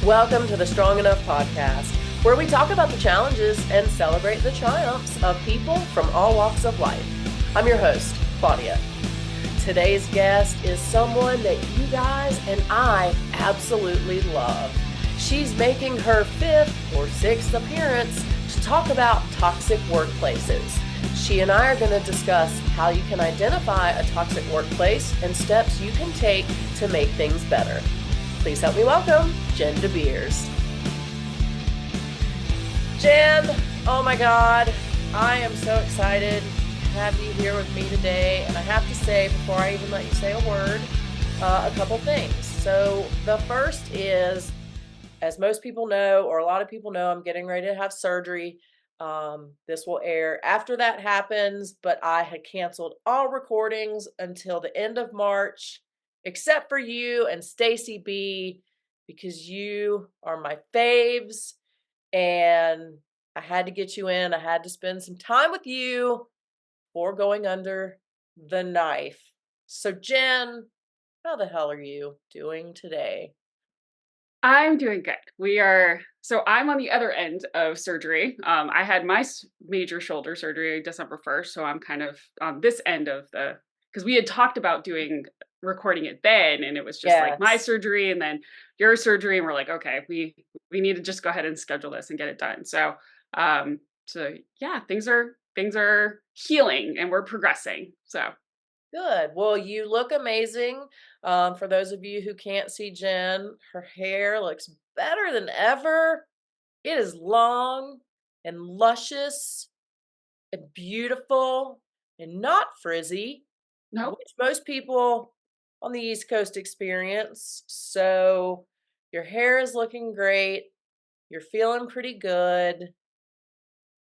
Welcome to the Strong Enough podcast, where we talk about the challenges and celebrate the triumphs of people from all walks of life. I'm your host, Claudia. Today's guest is someone that you guys and I absolutely love. She's making her 5th or 6th appearance to talk about toxic workplaces. She and I are going to discuss how you can identify a toxic workplace and steps you can take to make things better. Please help me welcome Jenn DeBeers. Jenn, oh my God, I am so excited to have you here with me today. And I have to say, before I even let you say a word, a couple things. So the first is, as most people know, or a lot of people know, I'm getting ready to have surgery. This will air after that happens, but I had canceled all recordings until the end of March, except for you and Stacy B, because you are my faves, and I had to get you in. I had to spend some time with you before going under the knife. So Jenn, how the hell are you doing today? I'm doing good. So I'm on the other end of surgery. I had my major shoulder surgery December 1st. So I'm kind of on this end of because we had talked about recording it then, and it was just like my Yes. surgery and then your surgery. And we're like, okay, we need to just go ahead and schedule this and get it done. So yeah, things are healing and we're progressing. So Good. Well, you look amazing. For those of you who can't see Jenn, her hair looks better than ever. It is long and luscious and beautiful and not frizzy, no. which most people on the East Coast experience. So your hair is looking great. You're feeling pretty good.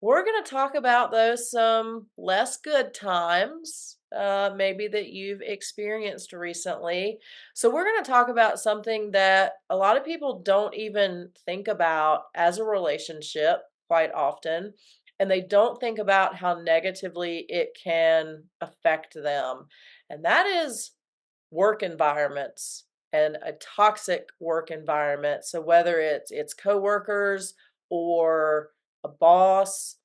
We're going to talk about those some less good times, maybe that you've experienced recently. So, we're going to talk about something that a lot of people don't even think about as a relationship quite often. And they don't think about how negatively it can affect them. And that is work environments and a toxic work environment. So, whether it's coworkers or a boss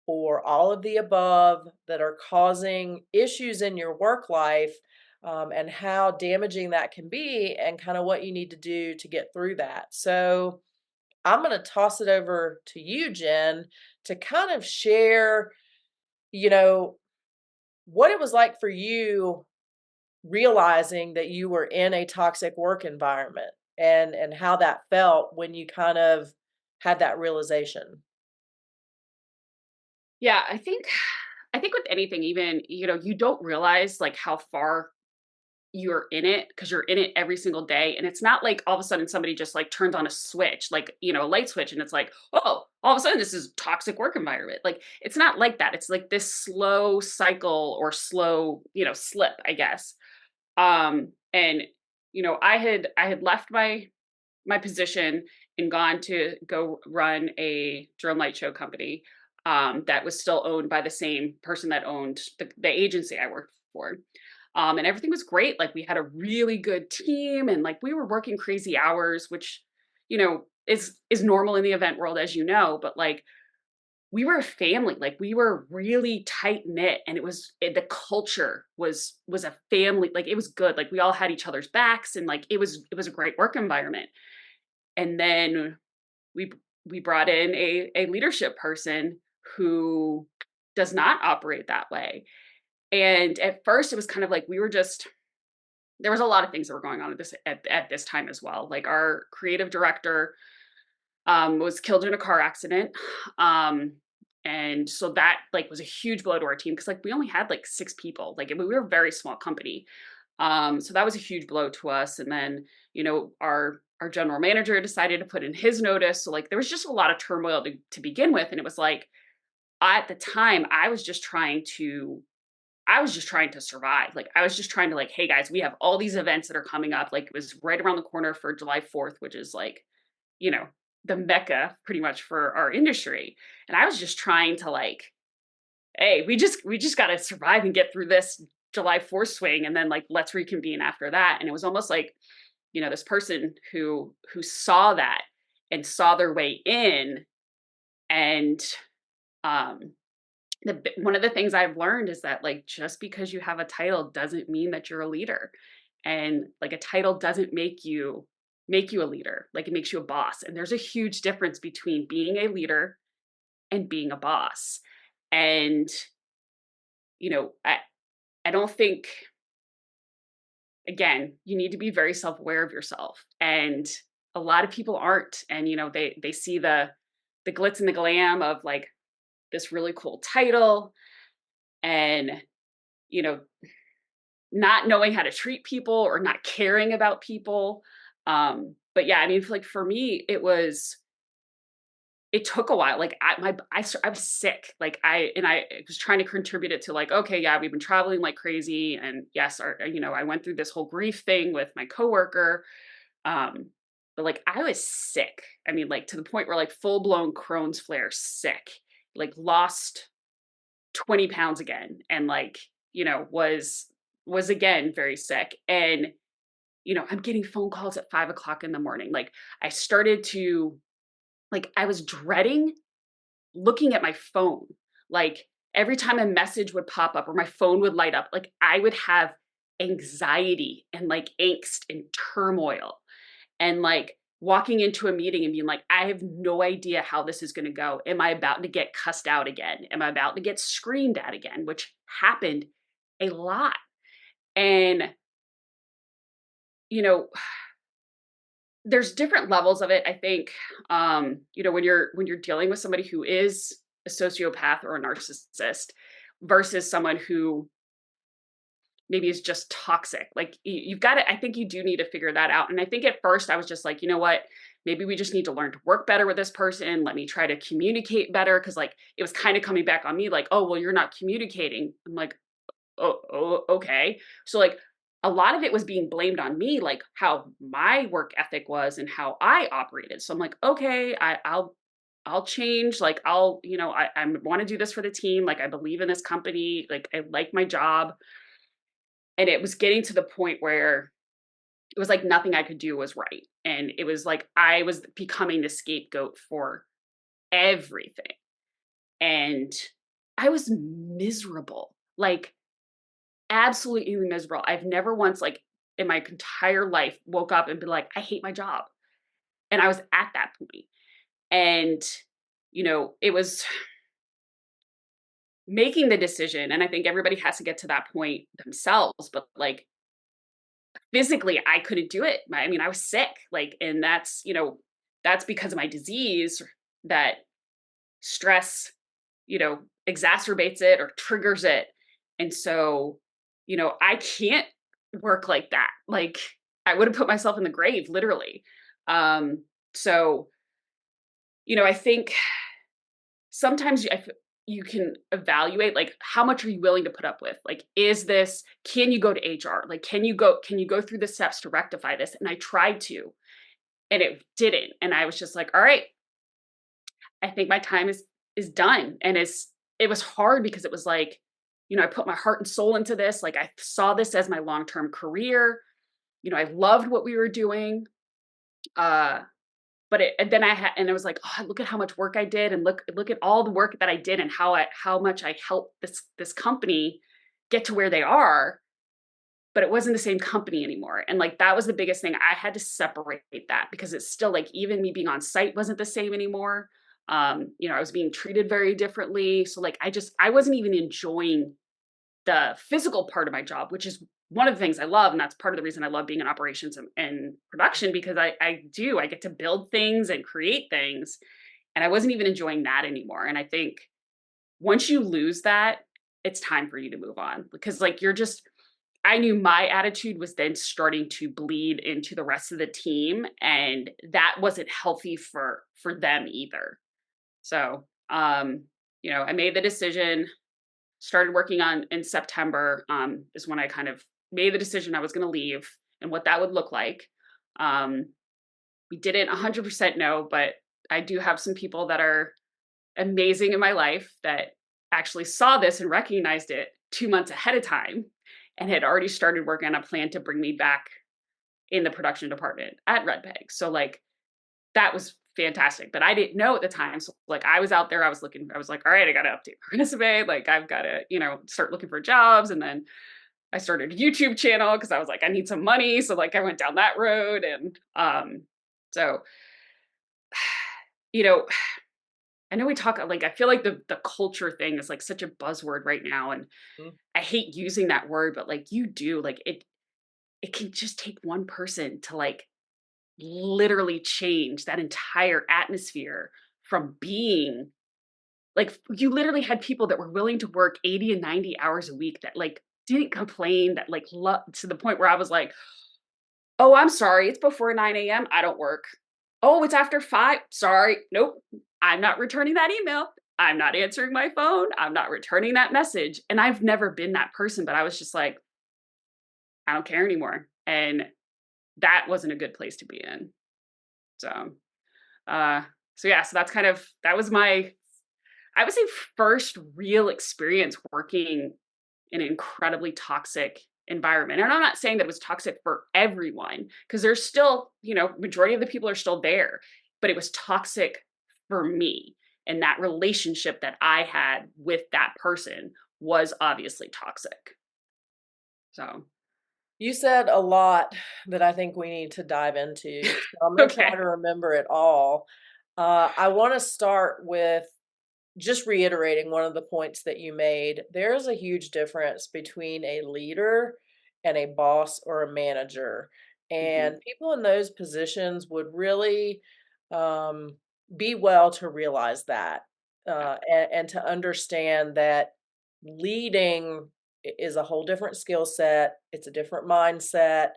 or all of the above that are causing issues in your work life, and how damaging that can be, and kind of what you need to do to get through that. So, I'm going to toss it over to you, Jenn, to kind of share, you know, what it was like for you realizing that you were in a toxic work environment and how that felt when you kind of had that realization. Yeah, I think with anything, even, you don't realize like how far you're in it because you're in it every single day. And it's not like all of a sudden somebody just like turns on a switch, like, a light switch, and it's like, oh, all of a sudden this is toxic work environment. Like, it's not like that. It's like this slow cycle or slow, slip, I guess. And I had left my position and gone to go run a drone light show company that was still owned by the same person that owned the agency I worked for. And everything was great. Like, we had a really good team, and like we were working crazy hours, which is normal in the event world, as you know. But like, we were a family. Like, we were really tight knit, and the culture was a family. Like, it was good. Like, we all had each other's backs, and like it was a great work environment. And then we we brought in a leadership person who does not operate that way. And at first it was kind of like there was a lot of things that were going on at this time as well. Like, our creative director was killed in a car accident. Um and so that like was a huge blow to our team, because like we only had like 6 people. Like, we were a very small company. So that was a huge blow to us. And then, our general manager decided to put in his notice. So like there was just a lot of turmoil to begin with. And it was like, at the time, I was just trying to survive. Like, I was just trying to, like, hey guys, we have all these events that are coming up. Like, it was right around the corner for July 4th, which is like, you know, the mecca pretty much for our industry. And I was just trying to, like, hey, we just got to survive and get through this July 4th swing, and then like let's reconvene after that. And it was almost like, this person who saw that and saw their way in. And um one of the things I've learned is that, like, just because you have a title doesn't mean that you're a leader. And like, a title doesn't make you a leader. Like, it makes you a boss. And there's a huge difference between being a leader and being a boss. And I don't think, again, you need to be very self-aware of yourself. And a lot of people aren't. And they see the glitz and the glam of, like, this really cool title, and you know not knowing how to treat people or not caring about people. But yeah, I mean, like, for me, it took a while. Like, I was sick. Like, I was trying to contribute it to, like, okay, yeah, we've been traveling like crazy, and yes, I went through this whole grief thing with my coworker. Um, but like, I was sick. I mean, like, to the point where, like, full blown Crohn's flare sick, like, lost 20 pounds again, and, like, was again very sick. And I'm getting phone calls at 5 o'clock in the morning. Like, I started to, like, I was dreading looking at my phone. Like, every time a message would pop up or my phone would light up, like, I would have anxiety and, like, angst and turmoil. And, like, walking into a meeting and being like, I have no idea how this is going to go. Am I about to get cussed out again? Am I about to get screamed at again? Which happened a lot. And, you know, there's different levels of it, I think. When you're dealing with somebody who is a sociopath or a narcissist versus someone who maybe is just toxic. Like, you've got to, I think you do need to figure that out. And I think at first I was just like, you know what? Maybe we just need to learn to work better with this person. Let me try to communicate better. Cause, like, it was kind of coming back on me, like, oh, well, you're not communicating. I'm like, oh, okay. So, like, a lot of it was being blamed on me, like how my work ethic was and how I operated. So I'm like, okay, I'll change. Like, I want to do this for the team. Like, I believe in this company. Like, I like my job. And it was getting to the point where it was like nothing I could do was right. And it was like I was becoming the scapegoat for everything. And I was miserable, like, absolutely miserable. I've never once, like, in my entire life, woke up and been like, I hate my job. And I was at that point. And, it was making the decision. And I think everybody has to get to that point themselves. But, like, physically, I couldn't do it. I mean, I was sick, like, and that's because of my disease, that stress, exacerbates it or triggers it. And so, I can't work like that. Like, I would have put myself in the grave, literally. So, I think sometimes you can evaluate, like, how much are you willing to put up with? Like, can you go to HR? Like, can you go through the steps to rectify this? And I tried to, and it didn't. And I was just like, all right, I think my time is done. And it was hard because it was like, I put my heart and soul into this. Like, I saw this as my long-term career. I loved what we were doing. Uh, but and then and I was like, oh, look at how much work I did, and look at all the work that I did, and how much I helped this company get to where they are. But it wasn't the same company anymore. And, like, that was the biggest thing. I had to separate that because it's still, like, even me being on site wasn't the same anymore. I was being treated very differently. So, like, I wasn't even enjoying the physical part of my job, which is one of the things I love. And that's part of the reason I love being in operations and production, because I get to build things and create things. And I wasn't even enjoying that anymore. And I think once you lose that, it's time for you to move on, because, like, I knew my attitude was then starting to bleed into the rest of the team, and that wasn't healthy for them either. So, I made the decision, started working on in September, is when I kind of made the decision I was going to leave and what that would look like. Um, we didn't 100% know, but I do have some people that are amazing in my life that actually saw this and recognized it 2 months ahead of time and had already started working on a plan to bring me back in the production department at Red Peg. So like that was fantastic. But I didn't know at the time. So like I was out there, I was looking, I was like, all right, I gotta update my resume. Like I've gotta, start looking for jobs. And then I started a YouTube channel because I was like, I need some money. So like I went down that road. And so you know, I know we talk like I feel like the culture thing is like such a buzzword right now. And Mhm. I hate using that word, but like you do, like it can just take one person to like literally change that entire atmosphere from being like you literally had people that were willing to work 80 and 90 hours a week that like didn't complain that like to the point where I was like, "Oh, I'm sorry. It's before 9 a.m. I don't work. Oh, it's after 5. Sorry. Nope. I'm not returning that email. I'm not answering my phone. I'm not returning that message." And I've never been that person, but I was just like, I don't care anymore. And that wasn't a good place to be in. So, uh, so yeah, so that's kind of that was my I would say first real experience working in an incredibly toxic environment. And I'm not saying that it was toxic for everyone, because there's still, majority of the people are still there, but it was toxic for me. And that relationship that I had with that person was obviously toxic. So, You said a lot that I think we need to dive into, so I'm gonna try okay. to remember it all. I wanna start with just reiterating one of the points that you made. There is a huge difference between a leader and a boss or a manager. Hmm. And people in those positions would really um, be well to realize that Yeah. and to understand that leading is a whole different skill set, it's a different mindset.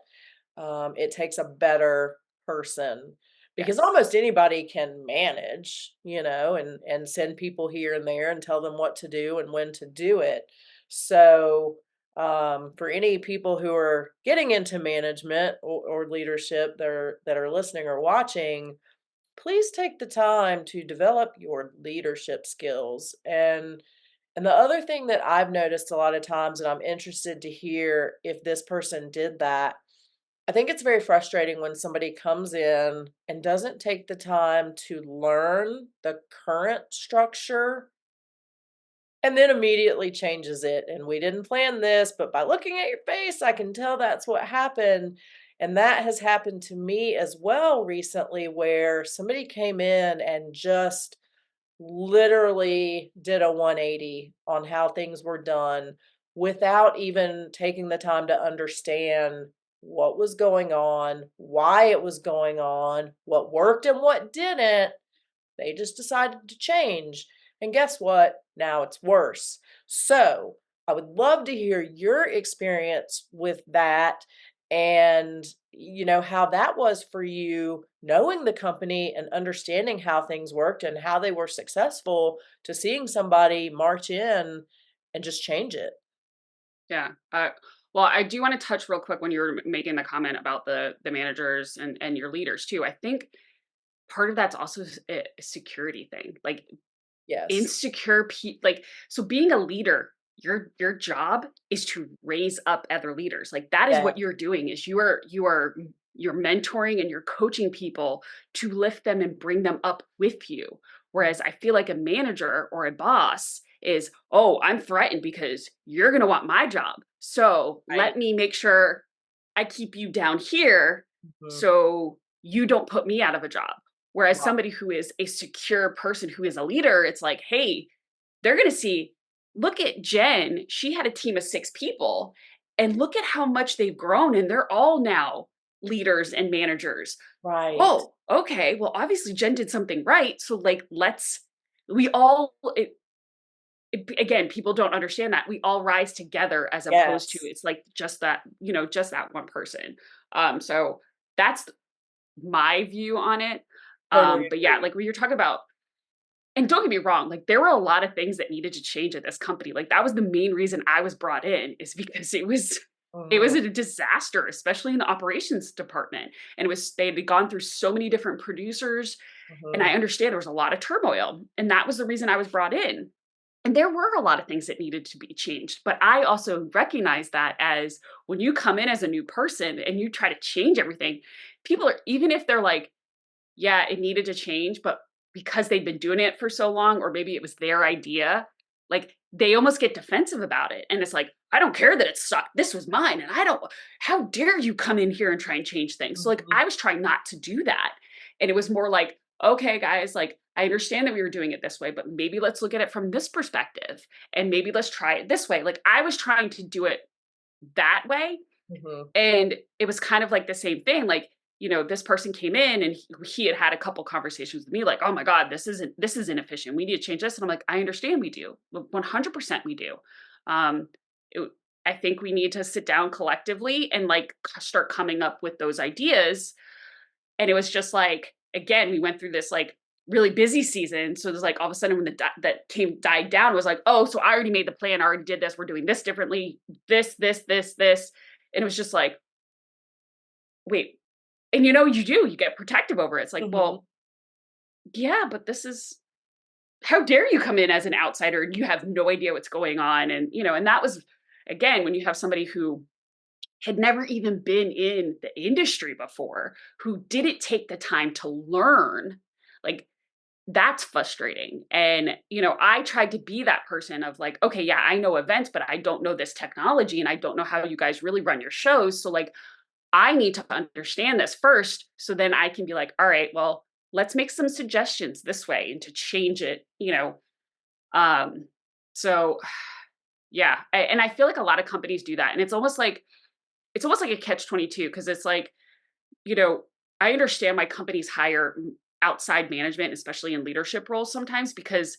It takes a better person because Yes. almost anybody can manage, and send people here and there and tell them what to do and when to do it. So, for any people who are getting into management or leadership that are listening or watching, please take the time to develop your leadership skills. And the other thing that I've noticed a lot of times, and I'm interested to hear if this person did that, I think it's very frustrating when somebody comes in and doesn't take the time to learn the current structure and then immediately changes it. And we didn't plan this, but by looking at your face, I can tell that's what happened. And that has happened to me as well recently, where somebody came in and just literally did a 180 on how things were done without even taking the time to understand what was going on, why it was going on, what worked and what didn't. They just decided to change. And guess what? Now it's worse. So I would love to hear your experience with that and how that was for you knowing the company and understanding how things worked and how they were successful to seeing somebody march in and just change it. Yeah. Well, I do want to touch real quick when you were making the comment about the managers and your leaders too. I think part of that's also a security thing. Like Yes. insecure people, like so being a leader, your job is to raise up other leaders. Like that is Yeah. what you're doing is you're mentoring and you're coaching people to lift them and bring them up with you. Mhm. Whereas I feel like a manager or a boss is, oh, I'm threatened because you're going to want my job. So Right. let me make sure I keep you down here Mhm. so you don't put me out of a job. Whereas Right. somebody who is a secure person who is a leader, it's like, hey, they're going to see, look at Jen. She had a team of 6 people, and look at how much they've grown, and they're all now leaders and managers. Right. Oh, okay. Well, obviously, Jen did something right. So, like, we all, again, people don't understand that. We all rise together as opposed to Yes. it's like just that one person. So that's my view on it. Totally But yeah, agree. like when you're talking about, and don't get me wrong, like there were a lot of things that needed to change at this company. Like that was the main reason I was brought in is because it was Mhm. a disaster, especially in the operations department. And they had gone through so many different producers, and I Mhm. understand there was a lot of turmoil. And that was the reason I was brought in. And there were a lot of things that needed to be changed. But I also recognize that as when you come in as a new person and you try to change everything, people are, even if they're like, yeah, it needed to change, but because they've been doing it for so long, or maybe it was their idea, like they almost get defensive about it. And it's like, I don't care that it sucked. This was mine. And I don't, how dare you come in here and try and change things? So, like, Mhm. I was trying not to do that. And it was more like, okay, guys, like, I understand that we were doing it this way, but maybe let's look at it from this perspective. And maybe let's try it this way. Like, I was trying to do it that way, Mhm. and it was kind of like the same thing. Like, this person came in and he had had a couple conversations with me, like, oh my God, this is inefficient. We need to change this. And I'm like, I understand we do. 100% we do. Um, it, I think we need to sit down collectively and like start coming up with those ideas. And it was just like, again, we went through this like really busy season. So there's like all of a sudden when that came died down, it was like, oh, so I already made the plan. I already did this. We're doing this differently. This. And it was just like, wait, and you get protective over it. It's like, Mhm. well, yeah, but this is, how dare you come in as an outsider and you have no idea what's going on? And, and that was, again, when you have somebody who had never even been in the industry before, who didn't take the time to learn, like, that's frustrating. And, I tried to be that person of like, okay, yeah, I know events, but I don't know this technology and I don't know how you guys really run your shows. So, like, I need to understand this first so then I can be like, all right, well, let's make some suggestions this way and to change it. Um, so yeah, and I feel like a lot of companies do that. And it's almost like a catch 22 because it's like, you know, I understand why companies hire outside management, especially in leadership roles sometimes, because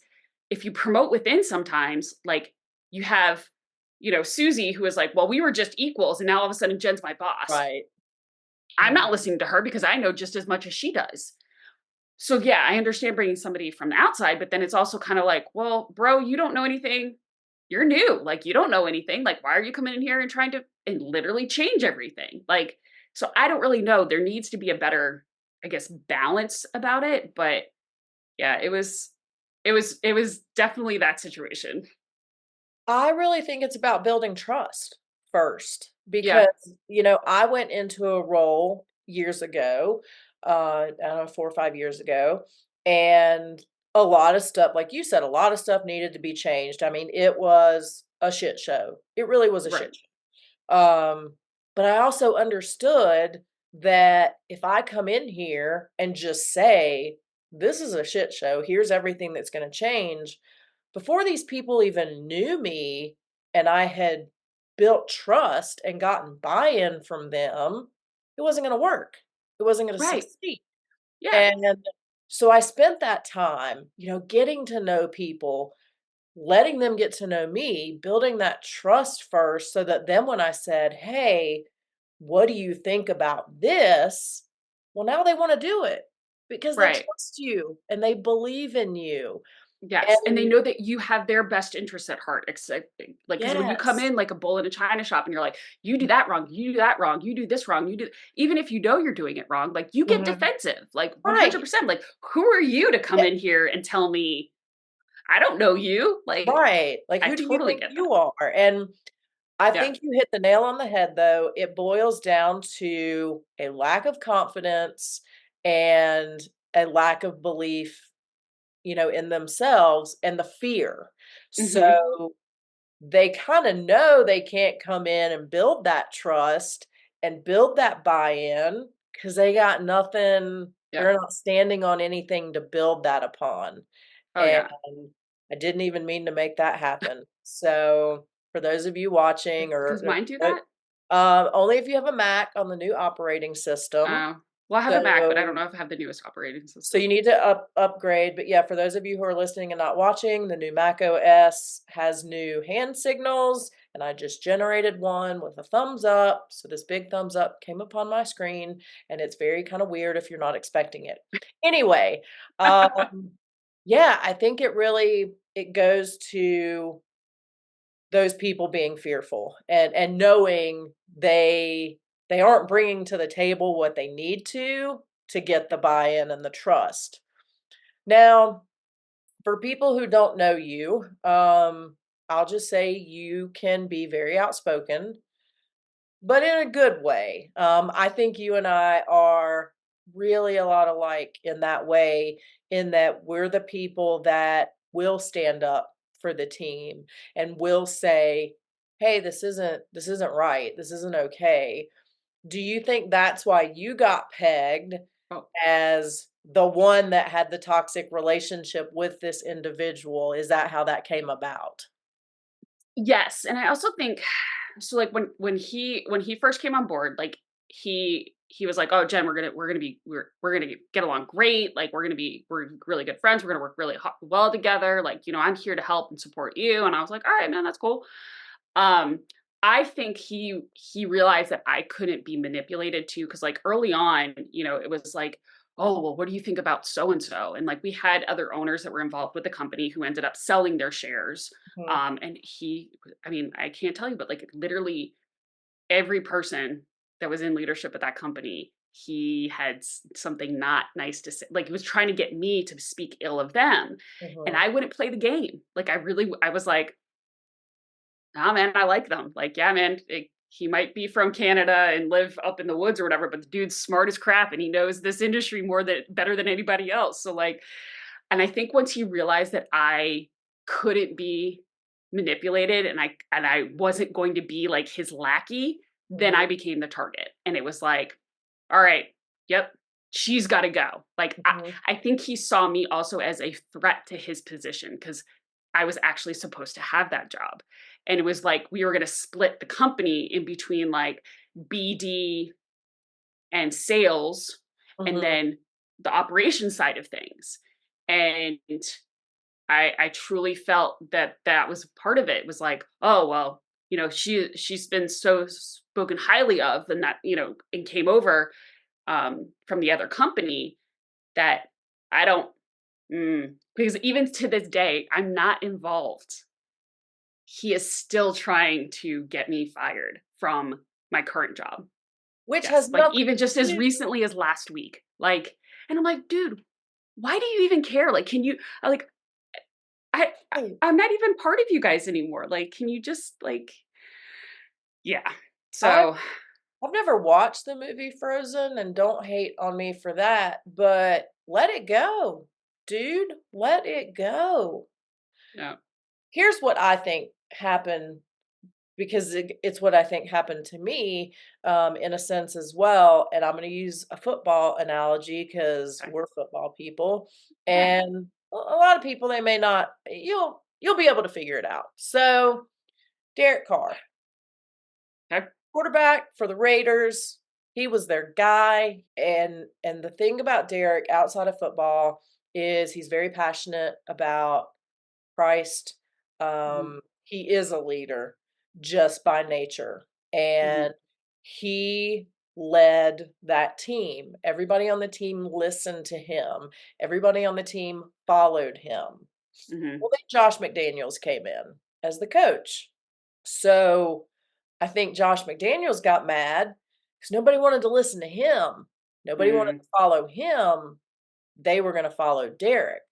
if you promote within sometimes, like you have, Susie who is like, well, we were just equals. And now all of a sudden Jen's my boss. Right. I'm not Mhm. listening to her because I know just as much as she does. So yeah, I understand bringing somebody from the outside, but then it's also kind of like, well, bro, you don't know anything. You're new. Like you don't know anything. Like why are you coming in here and trying to and literally change everything? Like so I don't really know. There needs to be a better, I guess, balance about it, but yeah, it was definitely that situation. I really think it's about building trust first Yeah, because, I went into a role years ago, I don't know, 4 or 5 years ago, and a lot of stuff, like you said, a lot of stuff needed to be changed. I mean, it was a shit show. It really was a right. shit show. But I also understood that if I come in here and just say, "This is a shit show. Here's everything that's gonna change," before these people even knew me and I had built trust and gotten buy-in from them, it wasn't gonna work. It wasn't gonna Right. succeed. Yeah. And so I spent that time, getting to know people, letting them get to know me, building that trust first so that then when I said, "Hey, what do you think about this?" Well, now they wanna do it because they Right. trust you and they believe in you. Yes, and they And know that you have their best interests at heart, except like, because when you come yes. in like a bull in a china shop and you're like, "You do that wrong, you do that wrong, you do this wrong, you do," even if you know you're doing it wrong, like, you get Mhm. defensive, like, Right. 100%, like, "Who are you to come Yeah, in here and tell me I don't know you?" Like, right. Like, I who do you totally think get that. you are? And I Yeah. think you hit the nail on the head, though. It boils down to a lack of confidence and a lack of belief, in themselves and the fear. Mhm. So they kinda know they can't come in and build that trust and build that buy-in because they got nothing, Yeah. they're not standing on anything to build that upon. Oh, And yeah. I didn't even mean to make that happen. So, for those of you watching Does or mine do that? only if you have a Mac on the new operating system. Oh. Well, I have a Mac, but I don't So know if I have the newest operating so you system. need to upgrade, but yeah, for those of you who are listening and not watching, the new Mac OS has new hand signals, and I just generated one with a thumbs up. So this big thumbs up came up on my screen, and it's very kind of weird if you're not expecting it. Anyway, yeah, I think it goes to those people being fearful and knowing they aren't bringing to the table what they need to get the buy-in and the trust. Now, For people who don't know you, I'll just say you can be very outspoken, but in a good way. I think you and I are really a lot alike in that way, in that we're the people that will stand up for the team and will say, "Hey, this isn't right. This isn't okay." Do you think that's why you got pegged Oh, as the one that had the toxic relationship with this individual? Is that how that came about? yes, and I also think so, like, when he first came on board, like, he was like, "Oh, Jen, we're gonna get along great, like, we're really good friends, we're gonna work really well together, like, I'm here to help and support you," and I was like, "Alright, man, that's cool." Um, I think he realized that I couldn't be manipulated too, because like, early on, it was like, "Oh, well, what do you think about so and so?" And, like, we had other owners that were involved with the company who ended up selling their shares, Mhm, and I mean, I can't tell you, but, like, literally every person that was in leadership at that company, he had something not nice to say. Like, he was trying to get me to speak ill of them, and mhm. I wouldn't play the game. Like, I was like, "Nah, man, I like them." Like, "Yeah, man, he might be from Canada and live up in the woods or whatever, but the dude's smart as crap and he knows this industry better than anybody else." So, like, and I think once he realized that I couldn't be manipulated and I wasn't going to be like his lackey, then I Mhm, became the target. And it was like, all right, yep, she's got to go. Like, mhm. I think he saw me also as a threat to his position because I was actually supposed to have that job. And it was like we were going to split the company in between like BD and sales and Mhm. then the operation side of things. And I truly felt that that was part of it. It was like, oh well, she's been so spoken highly of, and that and came over from the other company that I don't because even to this day I'm not involved. He is still trying to get me fired from my current job. Which has Yes, like nothing even just as to recently as last week. Like, and I'm like, dude, why do you even care? Like, can you like do. I'm not even part of you guys anymore. Like, can you just like yeah. I've So, I've never watched the movie Frozen, and don't hate on me for that, but let it go, dude, let it go. yeah. Here's what I think happened, because it's what I think happened to me, in a sense as well, and I'm gonna use a football analogy because 'cause Okay. we're football people, Yeah. and a lot of people, they may not, you'll be able to figure it out. So, Derek Carr, Okay. quarterback for the Raiders. He was their guy, and the thing about Derek outside of football is he's very passionate about Christ. Mhm. He is a leader just by nature, Mhm. and he led that team. Everybody on the team listened to him. Everybody on the team followed him. Mhm. Well, then Josh McDaniels came in as the coach. So I think Josh McDaniels got mad because nobody wanted to listen to him. Nobody wanted Mm. to follow him. They were going to follow Derek.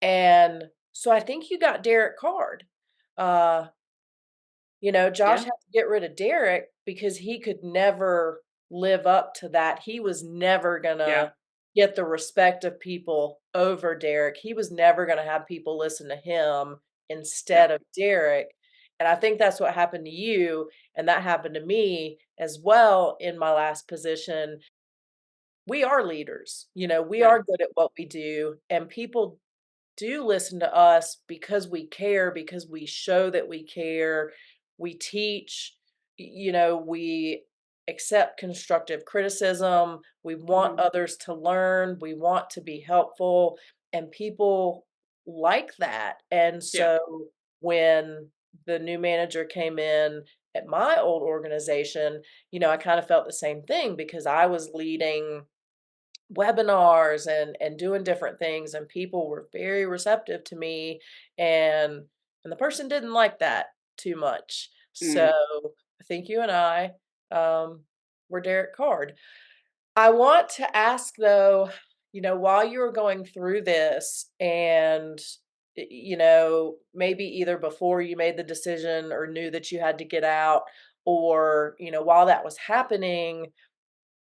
And so I think you got Derek Card. Uh, Josh Yeah. had to get rid of Derek because he could never live up to that. He was never Yeah. gonna get the respect of people over Derek. He was never gonna have people listen to him Yeah. instead of Derek. And I think that's what happened to you, and that happened to me as well in my last position. We are leaders. We Yeah. are good at what we do, and people do listen to us because we care, because we show that we care. We teach, we accept constructive criticism. We want Mhm. others to learn. We want to be helpful, and people like that. And Yeah. so when the new manager came in at my old organization, I kind of felt the same thing because I was leading webinars and doing different things, and people were very receptive to me, and the person didn't like that too much. So Mm. I think you and I, um, were Derek Card. I want to ask though, while you were going through this and maybe either before you made the decision or knew that you had to get out, or while that was happening,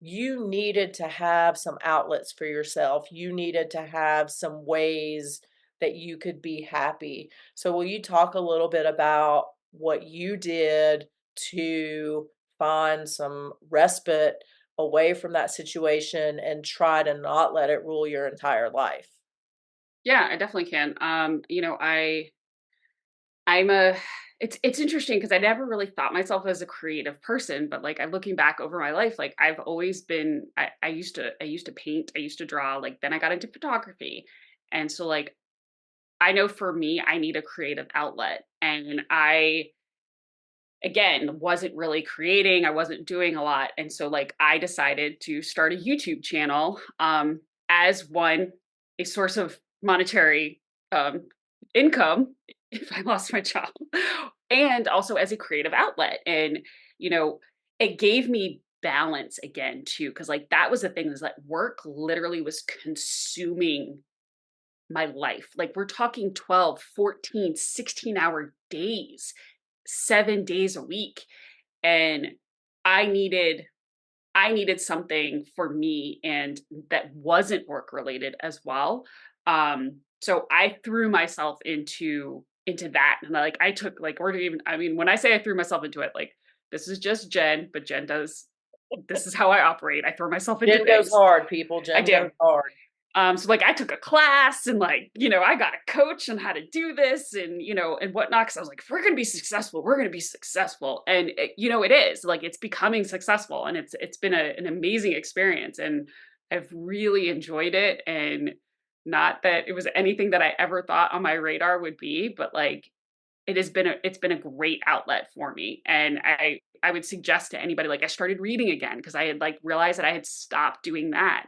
you needed to have some outlets for yourself. You needed to have some ways that you could be happy. So, will you talk a little bit about what you did to find some respite away from that situation and try to not let it rule your entire life? Yeah, I definitely can. I'm a it's interesting because I never really thought myself as a creative person, but like I'm looking back over my life, like I've always been I used to paint, I used to draw, like then I got into photography. And so like I know for me, I need a creative outlet. And I again wasn't really creating, I wasn't doing a lot. And so like I decided to start a YouTube channel as one, a source of monetary um income if I lost my job, and also as a creative outlet. And you know, it gave me balance again too, because like that was the thing, is that work literally was consuming my life. Like we're talking 12, 14, 16-hour days, 7 days a week. And I needed I needed something for me and that wasn't work related as well. So I threw myself into that. And like I took like or even I mean, when I say I threw myself into it, like this is just Jen, but Jen does this is how I operate. I throw myself into Jen goes things. hard, people. I Jen do. goes hard. So like I took a class and like, I got a coach on how to do this and, and whatnot. Cause I was like, if we're going to be successful, we're going to be successful. And it is like, it's becoming successful, and it's been an amazing experience, and I've really enjoyed it. And not that it was anything that I ever thought on my radar would be, but like, it's been a great outlet for me. And I would suggest to anybody, like I started reading again because I had like realized that I had stopped doing that.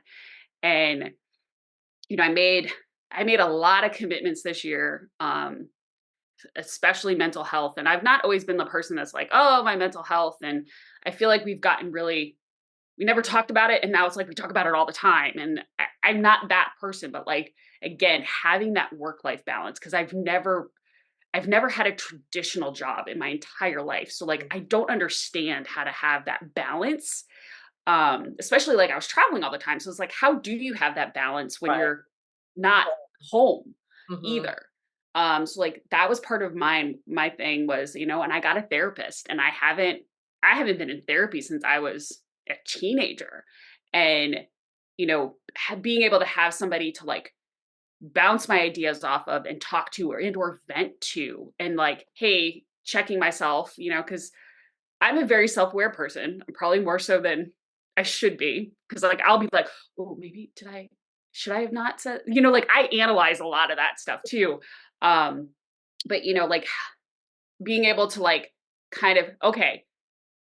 And I made a lot of commitments this year, especially mental health. And I've not always been the person that's like, oh, my mental health. And I feel like we never talked about it. And now it's like we talk about it all the time. And I'm not that person, but like, again, having that work life balance, because I've never had a traditional job in my entire life. So like, I don't understand how to have that balance. Especially like I was traveling all the time. So it's like, how do you have that balance when Right. you're not home Mhm. either? So like that was part of my thing was, and I got a therapist, and I haven't been in therapy since I was a teenager. And, being able to have somebody to like bounce my ideas off of and talk to or vent to, and like, hey, checking myself, because I'm a very self-aware person. I'm probably more so than I should be, because like I'll be like, "Oh, maybe should I have not said," like I analyze a lot of that stuff too. Um, but like being able to like kind of, okay,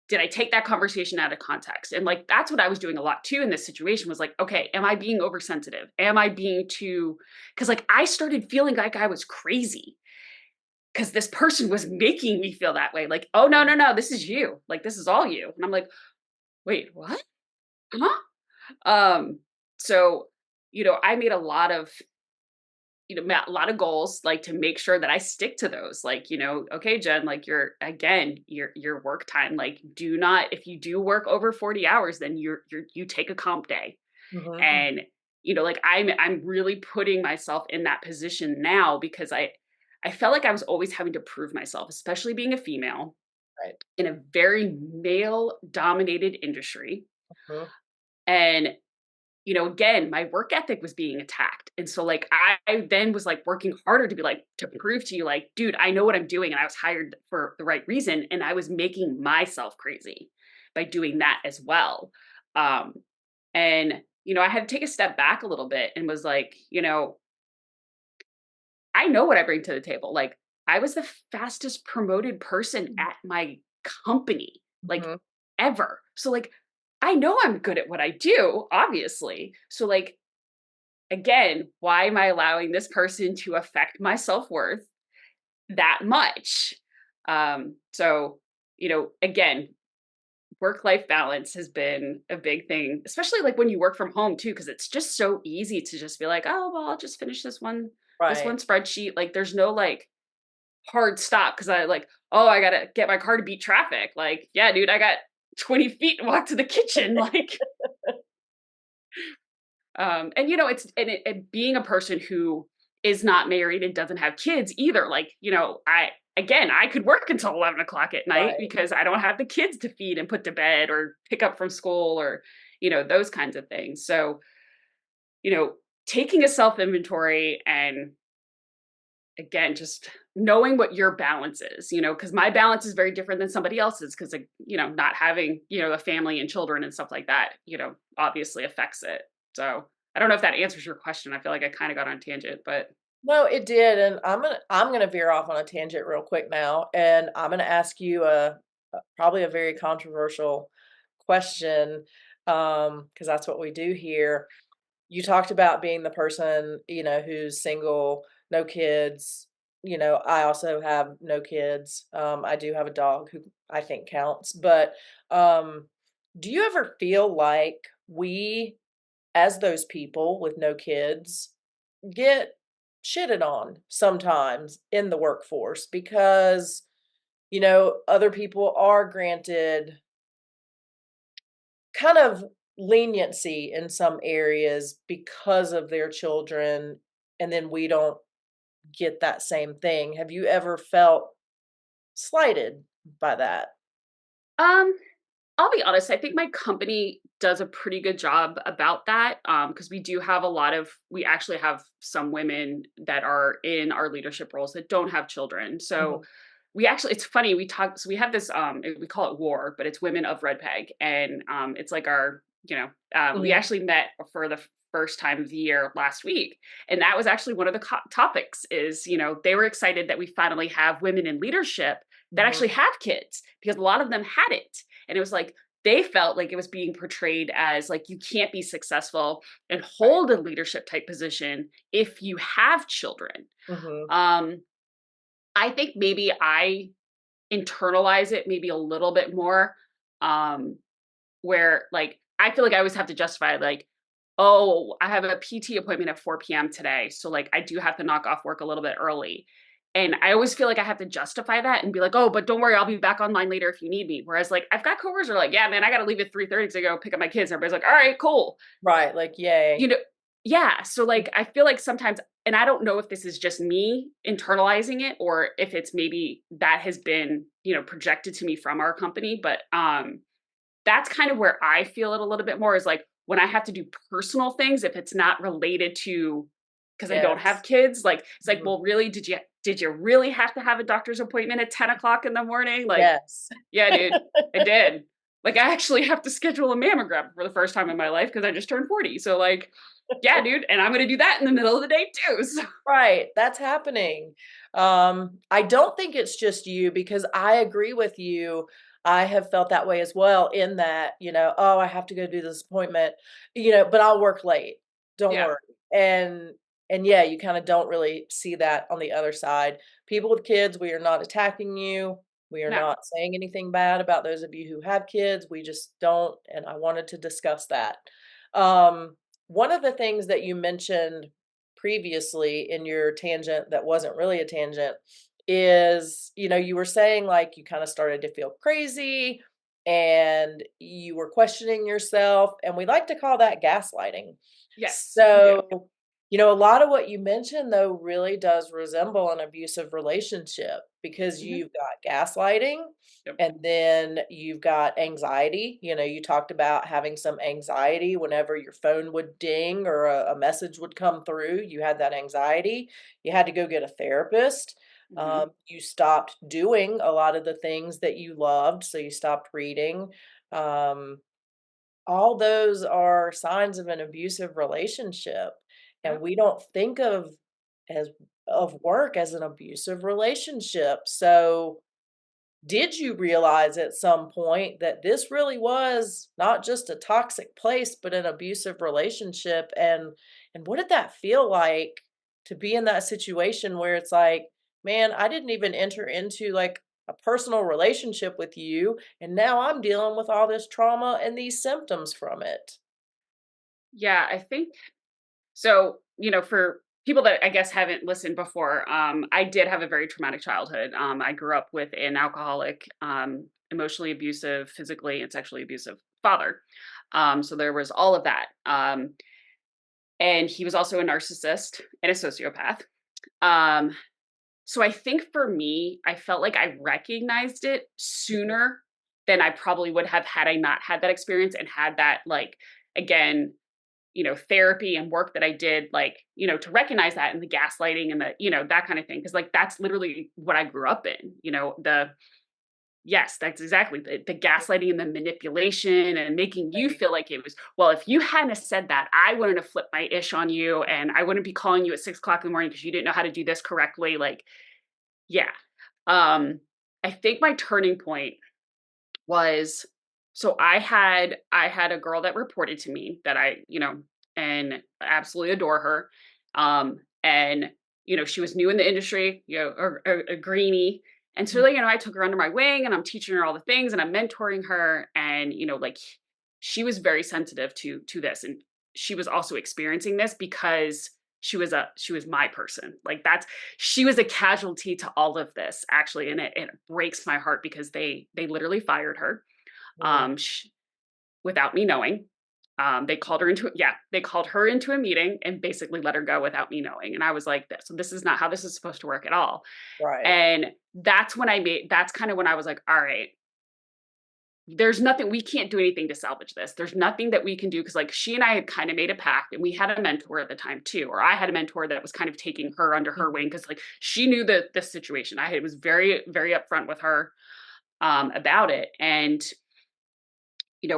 did I take that conversation out of context? And like that's what I was doing a lot too in this situation, was like, okay, am I being oversensitive? Am I being too, because like I started feeling like I was crazy because this person was making me feel that way. Like, oh no, no, no, this is you. Like this is all you. And I'm like, wait, what? Huh? Um, so, I made a lot of goals, like to make sure that I stick to those. Like, okay, Jen, like your work time, like do not, if you do work over 40 hours, then you take a comp day. Mhm. And, like I'm really putting myself in that position now because I felt like I was always having to prove myself, especially being a female Right. in a very male dominated industry. Mhm. And, again, my work ethic was being attacked. And so like I then was like working harder to be like, to prove to you, like, dude, I know what I'm doing. And I was hired for the right reason. And I was making myself crazy by doing that as well. Um, and, I had to take a step back a little bit and was like, I know what I bring to the table. Like, I was the fastest promoted person at my company, like, Mhm. ever. So, like, I know I'm good at what I do, obviously. So, like, again, why am I allowing this person to affect my self-worth that much? So, again, work-life balance has been a big thing, especially, like, when you work from home too, because it's just so easy to just be like, "Oh, well, I'll just finish this one Right. spreadsheet." Like, there's no, like, hard stop because I like, "Oh, I gotta get my car to beat traffic." Like, "Yeah, dude, I got 20 feet to walk to the kitchen." Like, and, and being a person who is not married and doesn't have kids either, like, I could work until 11 o'clock at night Right. because I don't have the kids to feed and put to bed or pick up from school or, those kinds of things. So, you know, taking a self inventory and again, just knowing what your balance is, because my balance is very different than somebody else's because, like, not having, a family and children and stuff like that, obviously affects it. So I don't know if that answers your question. I feel like I kind of got on a tangent, but No, it did, and I'm gonna veer off on a tangent real quick now, and I'm gonna ask you probably a very controversial question, because that's what we do here. You talked about being the person, who's single, no kids. I also have no kids. I do have a dog who I think counts, but um, do you ever feel like we, as those people with no kids, get shitted on sometimes in the workforce because, other people are granted kind of leniency in some areas because of their children, and then we don't get that same thing. Have you ever felt slighted by that? um I'll be honest, I think my company does a pretty good job about that, because we actually have some women that are in our leadership roles that don't have children. So Mhm, it's funny, we have this, we call it WAR, but it's Women of Red Peg, and, it's like we mhm, actually met for the first time of the year last week, and that was actually one of the topics is, they were excited that we finally have women in leadership that mhm, actually have kids because a lot of them had it, and it was like they felt like it was being portrayed as like you can't be successful and right, hold a leadership type position if you have children. mhm, Um, I think maybe I internalize it maybe a little bit more, um, where like I feel like I always have to justify like, oh, I have a PT appointment at 4 p.m. today. So like I do have to knock off work a little bit early. And I always feel like I have to justify that and be like, oh, but don't worry, I'll be back online later if you need me. Whereas like I've got coworkers who are like, yeah, man, I gotta leave at 3:30 to go pick up my kids. And everybody's like, all right, cool. right, like, You yay. know, yeah. So like I feel like sometimes, and I don't know if this is just me internalizing it or if it's maybe that has been, projected to me from our company, but that's kind of where I feel it a little bit more is like when I have to do personal things, if it's not related to because I don't have Yes. kids, like it's like, Mhm, well, really, did you really have to have a doctor's appointment at 10 o'clock in the morning? Like, yes. yeah, dude, I did. Like, I actually have to schedule a mammogram for the first time in my life because I just turned 40. So, like, yeah, dude, and I'm gonna do that in the middle of the day too. So, Right, that's happening. I don't think it's just you because I agree with you. I have felt that way as well in that, "Oh, I have to go do this appointment," but I'll work late. Don't yeah, worry. And yeah, you kinda don't really see that on the other side. People with kids, we are not attacking you. We are no, not saying anything bad about those of you who have kids. We just don't, and I wanted to discuss that. One of the things that you mentioned previously in your tangent that wasn't really a tangent is, you were saying like you kind of started to feel crazy and you were questioning yourself, and we like to call that gaslighting. yes, we do. So, a lot of what you mentioned though really does resemble an abusive relationship because Hmm. you've got gaslighting Yep. and then you've got anxiety. You talked about having some anxiety whenever your phone would ding or a message would come through. You had that anxiety. You had to go get a therapist. Hmm. You stopped doing a lot of the things that you loved. So you stopped reading. Um, all those are signs of an abusive relationship. And Yep. we don't think as of work as an abusive relationship. So did you realize at some point that this really was not just a toxic place, but an abusive relationship? And what did that feel like to be in that situation where it's like, man, I didn't even enter into like a personal relationship with you, and now I'm dealing with all this trauma and these symptoms from it. Yeah, I think so, for people that I guess haven't listened before, I did have a very traumatic childhood. I grew up with an alcoholic, emotionally abusive, physically and sexually abusive father. So there was all of that. And he was also a narcissist and a sociopath. Um, so I think for me, I felt like I recognized it Mhm. sooner than I probably would have had I not had that experience and had that, like, again, therapy and work that I did, like, to recognize that and the gaslighting and that kind of thing. Cause like that's literally what I grew up in, yes, that's exactly the gaslighting and the manipulation and making you Right. feel like it was, well, if you hadn't have said that, I wouldn't have flipped my ish on you and I wouldn't be calling you at 6 o'clock in the morning because you didn't know how to do this correctly. Like, yeah. Um, I think my turning point was, so I had a girl that reported to me that and absolutely adore her. And she was new in the industry, a greenie. And so, Mhm. like, I took her under my wing and I'm teaching her all the things and I'm mentoring her. And, like, she was very sensitive to this. And she was also experiencing this because she was my person. Like, she was a casualty to all of this, actually, and it breaks my heart because they literally fired her, Mm. um, sh without me knowing. They called her into a meeting and basically let her go without me knowing, and I was like, "So this is not how this is supposed to work at all." Right. And that's kinda when I was like, "Alright, there's nothing, we can't do anything to salvage this. There's nothing that we can do," because, like, she and I had kinda made a pact, and we had a mentor at the time too, or I had a mentor that was kind of taking her under her Mhm. wing because, like, she knew the situation. I was very, very upfront with her, about it, and,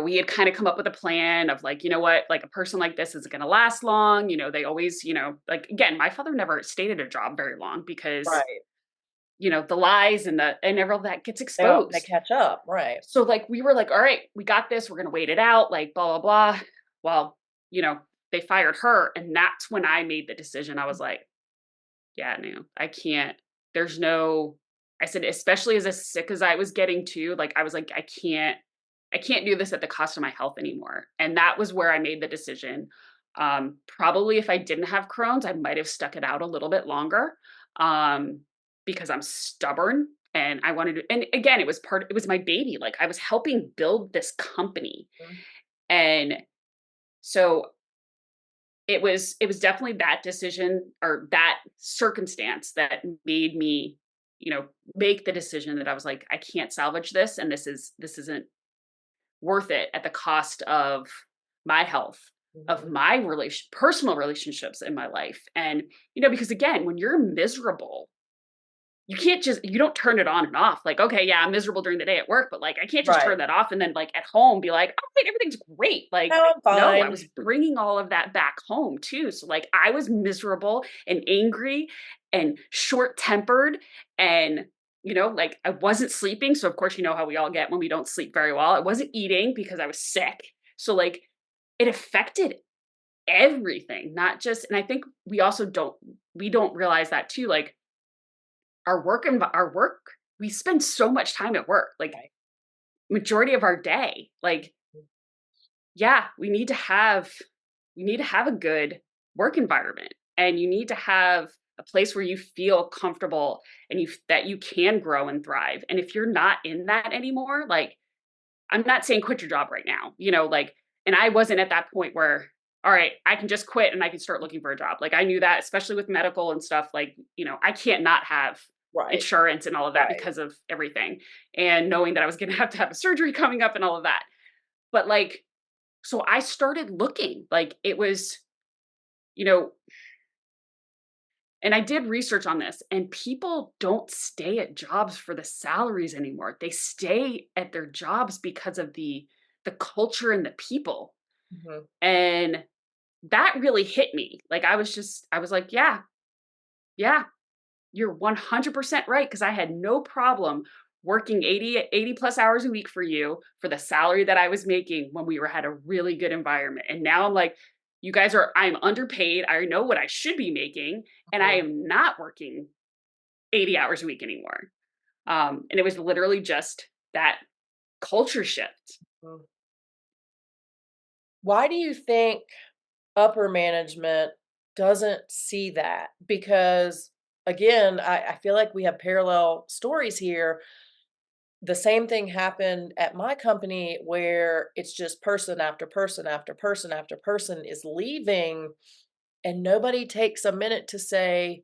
we had kind of come up with a plan of, like, you know what, like, a person like this isn't going to last long. They always, like, again, my father never stayed at a job very long because, Right. the lies and all that gets They exposed. catch up, right. So, like, we were like, all right, we got this. We're going to wait it out, like, blah, blah, blah. Well, you know, they fired her. And that's when I made the decision. I was like, yeah, no, I can't. There's no, I said, especially as sick as I was getting too, like, I was like, I can't do this at the cost of my health anymore. And that was where I made the decision. Probably if I didn't have Crohn's, I might have stuck it out a little bit longer, um, because I'm stubborn and I wanted to. And again, it was my baby. Like, I was helping build this company, Mhm. and so it was definitely that decision or that circumstance that made me, make the decision that I was like, I can't salvage this, and this isn't worth it at the cost of my health, of Mhm. my personal relationships in my life. And, because again, when you're miserable, you don't turn it on and off. Like, okay, yeah, I'm miserable during the day at work, but, like, I can't just Right. turn that off and then, like, at home be like, oh wait, everything's great. Like, "No, I'm no, I fine." was bringing all of that back home too. So, like, I was miserable and angry and short tempered, and, like, I wasn't sleeping. So of course, you know how we all get when we don't sleep very well. I wasn't eating because I was sick. So, like, it affected everything, not just, and I think we don't realize that too. Like, our work, we spend so much time at work, like, Right. majority of our day. Like, yeah, we need to have a good work environment, and you need to have a place where you feel comfortable and that you can grow and thrive. And if you're not in that anymore, like, I'm not saying quit your job right now, like, and I wasn't at that point where, all right, I can just quit and I can start looking for a job. Like, I knew that, especially with medical and stuff, like, I can't not have Right. insurance and all of that Right. because of everything. And knowing that I was going to have a surgery coming up and all of that. But, like, so I started looking, like, it was, you know, and I did research on this, and people don't stay at jobs for the salaries anymore. They stay at their jobs because of the culture and the people. Mhm. And that really hit me. Like, I was like, yeah, yeah, you're 100% right. Cause I had no problem working 80 plus hours a week for you for the salary that I was making when we had a really good environment. And now I'm like, I'm underpaid. I know what I should be making, and I Mhm. am not working 80 hours a week anymore. And it was literally just that culture shift. Mm. Why do you think upper management doesn't see that? Because again, I feel like we have parallel stories here. The same thing happened at my company where it's just person after person after person after person is leaving, and nobody takes a minute to say,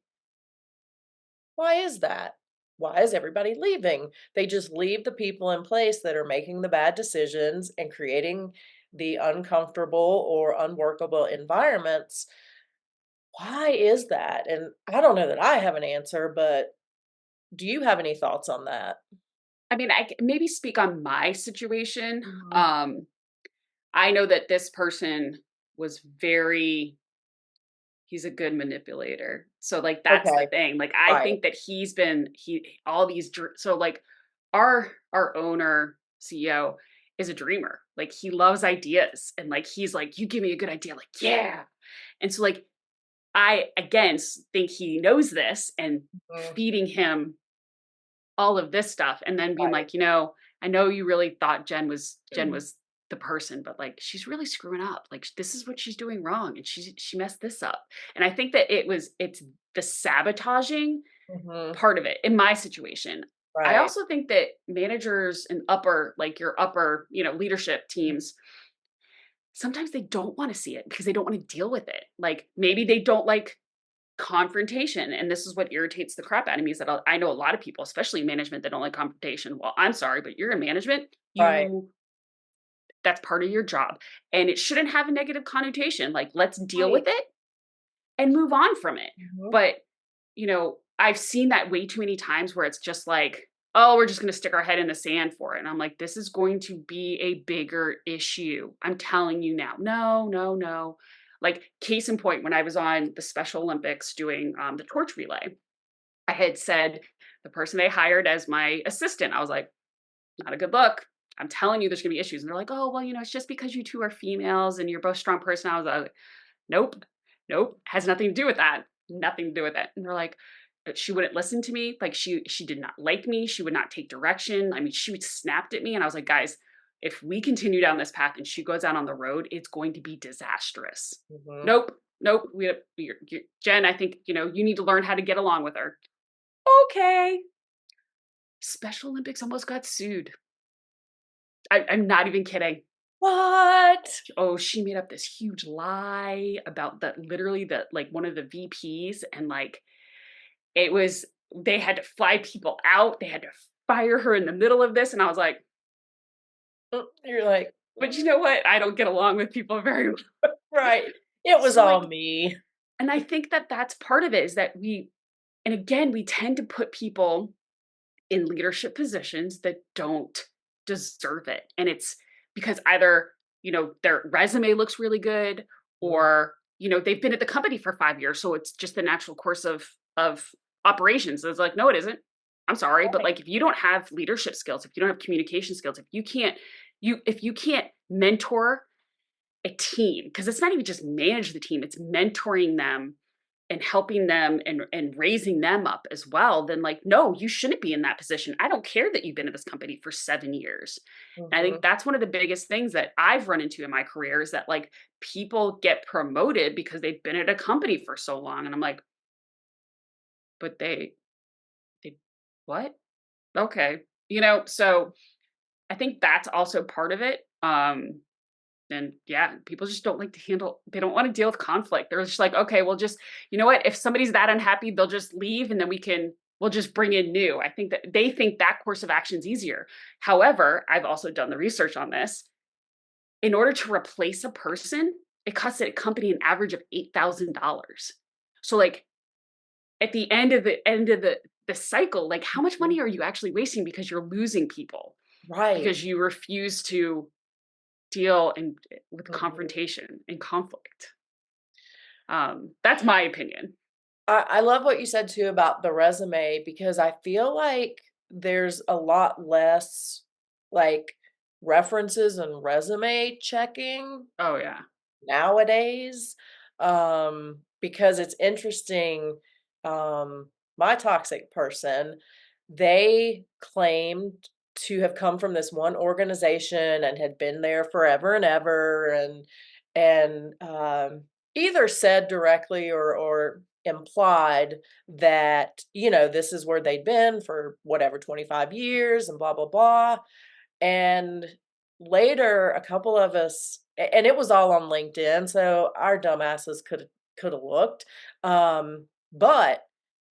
why is that? Why is everybody leaving? They just leave the people in place that are making the bad decisions and creating the uncomfortable or unworkable environments. Why is that? And I don't know that I have an answer, but do you have any thoughts on that? I mean, maybe speak on my situation. Mhm. I know that this person was very he's a good manipulator. So, like, that's the Okay, thing. Like, I right. think that he all these so, like, our owner, CEO, is a dreamer. Like, he loves ideas, and, like, he's like, "You give me a good idea," like, "Yeah." And so, like, I, again, think he knows this and Mhm. feeding him all of this stuff and then being Right. like, I know you really thought Jen was the person, but like she's really screwing up. Like this is what she's doing wrong and she messed this up." And I think that it's the sabotaging Mhm. part of it in my situation. I Right. also think that managers and upper like your upper, leadership teams, sometimes they don't want to see it because they don't want to deal with it. Like maybe they don't like confrontation, and this is what irritates the crap out of me is that I know a lot of people, especially in management, that don't like confrontation. Well, I'm sorry, but you're in management. Right. That's part of your job, and it shouldn't have a negative connotation. Like, let's deal with Right. it and move on from it. Mhm. But I've seen that way too many times where it's just like, oh, we're just going to stick our head in the sand for it. And I'm like, this is going to be a bigger issue. I'm telling you now. No, no, no. Like, case in point, when I was on the Special Olympics doing the torch relay, I had said the person they hired as my assistant, I was like, not a good look. I'm telling you, there's going to be issues. And they're like, oh, well, it's just because you two are females and you're both strong personalities. I was like, nope, nope, has nothing to do with that. Nothing to do with it. And they're like, she wouldn't listen to me. Like she did not like me. She would not take direction. I mean, she would snapped at me, and I was like, guys, if we continue down this path and she goes out on the road, it's going to be disastrous. Mhm. Nope, nope. Jen, I think you need to learn how to get along with her. Okay. Special Olympics almost got sued. I'm not even kidding. What? Oh, she made up this huge lie about the literally the like one of the VPs, and like it was they had to fly people out. They had to fire her in the middle of this, and I was like, You're like, but you know what? I don't get along with people very well. right. It was So all like, me. and I think that that's part of it is that and again, we tend to put people in leadership positions that don't deserve it. And it's because either, their resume looks really good Mhm. or, they've been at the company for 5 years. So it's just the natural course of operations. It's like, no, it isn't. I'm sorry. But Right. like if you don't have leadership skills, if you don't have communication skills, if you can't mentor a team, because it's not even just manage the team, it's mentoring them and helping them and raising them up as well, then like, no, you shouldn't be in that position. I don't care that you've been at this company for 7 years. And I think Mhm. that's one of the biggest things that I've run into in my career is that like people get promoted because they've been at a company for so long. And I'm like, but they what? Okay. So I think that's also part of it. And yeah, people just don't like to they don't want to deal with conflict. They're just like, okay, well, just, you know what? If somebody's that unhappy, they'll just leave and then we'll just bring in new. I think that they think that course of action is easier. However, I've also done the research on this. In order to replace a person, it costs a company an average of $8,000. So like at the cycle, like how much Mhm. money are you actually wasting because you're losing people Right. because you refuse to deal with Mhm. confrontation and conflict. That's my opinion. I love what you said too about the resume because I feel like there's a lot less like references and resume checking Oh yeah. nowadays. Because it's interesting. My toxic person, they claimed to have come from this one organization and had been there forever and ever, and either said directly or implied that, this is where they'd been for whatever, 25 years and blah, blah, blah. And later, a couple of us, and it was all on LinkedIn, so our dumbasses coulda looked. But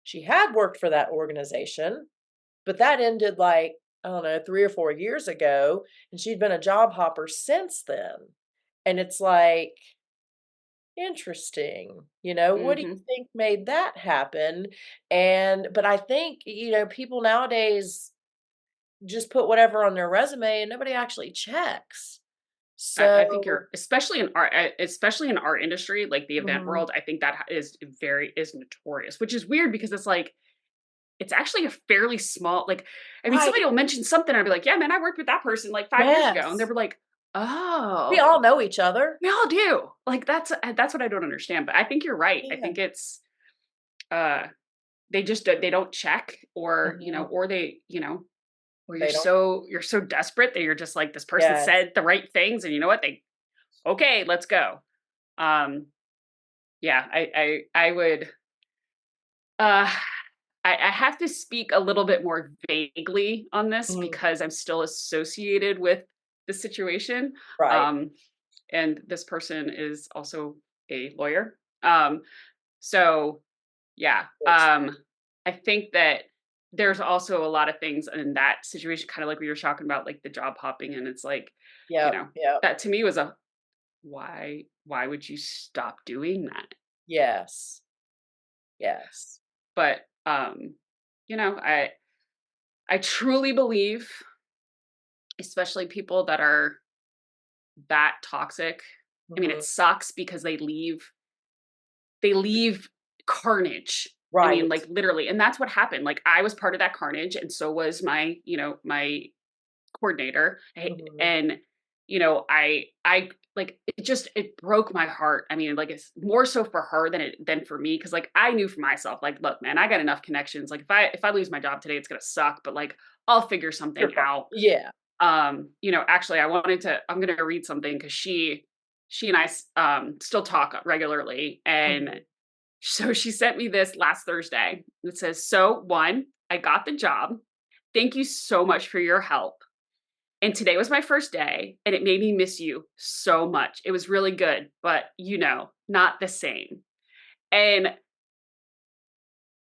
she had worked for that organization, but that ended, like, I don't know, 3 or 4 years ago, and she'd been a job hopper since then. And it's like, interesting, what do you Mhm. think made that happen? But I think, people nowadays just put whatever on their resume and nobody actually checks. I think So you're especially in our industry, like the event mhm. world, I think that is notorious, which is weird because it's like it's actually a fairly small like I mean Right. somebody will mention something, I'll be like, "Yeah, man, I worked with that person like 5 years ago." And they Yes. were like, We all "Oh, know each other. we all do." Like that's what I don't understand, but I think you're right. I Yeah. think it's uh they just they don't check or, Mhm. or they, or They don't. you're so desperate that you're just like this person Yes. said the right things and you know what? They okay, let's go. Um yeah, I would uh I have to speak a little bit more vaguely on this Mhm. because I'm still associated with the situation. Right. Um and this person is also a lawyer. So yeah, Which I think that there's also a lot of things in that situation, kind of like we were talking about, like the job hopping, and it's like, yep, yep. that to me was a why would you stop doing that? Yes. Yes. But you know, I truly believe, especially people that are that toxic. I mean, it Mhm. sucks because they leave carnage. I mean, Right. like literally, and that's what happened. Like I was part of that carnage, and so was my, my coordinator. Mhm. And I like it broke my heart. I mean, like it's more so for her than for me because like I knew for myself, like, look, man, I got enough connections. Like if I lose my job today, it's gonna suck, but like I'll figure You're something fine. out. Yeah. Actually, I'm gonna read something because she and I still talk regularly, and Mhm. so she sent me this last Thursday. It says, "So, one, I got the job. Thank you so much for your help. And today was my first day, and it made me miss you so much. It was really good, but not the same." And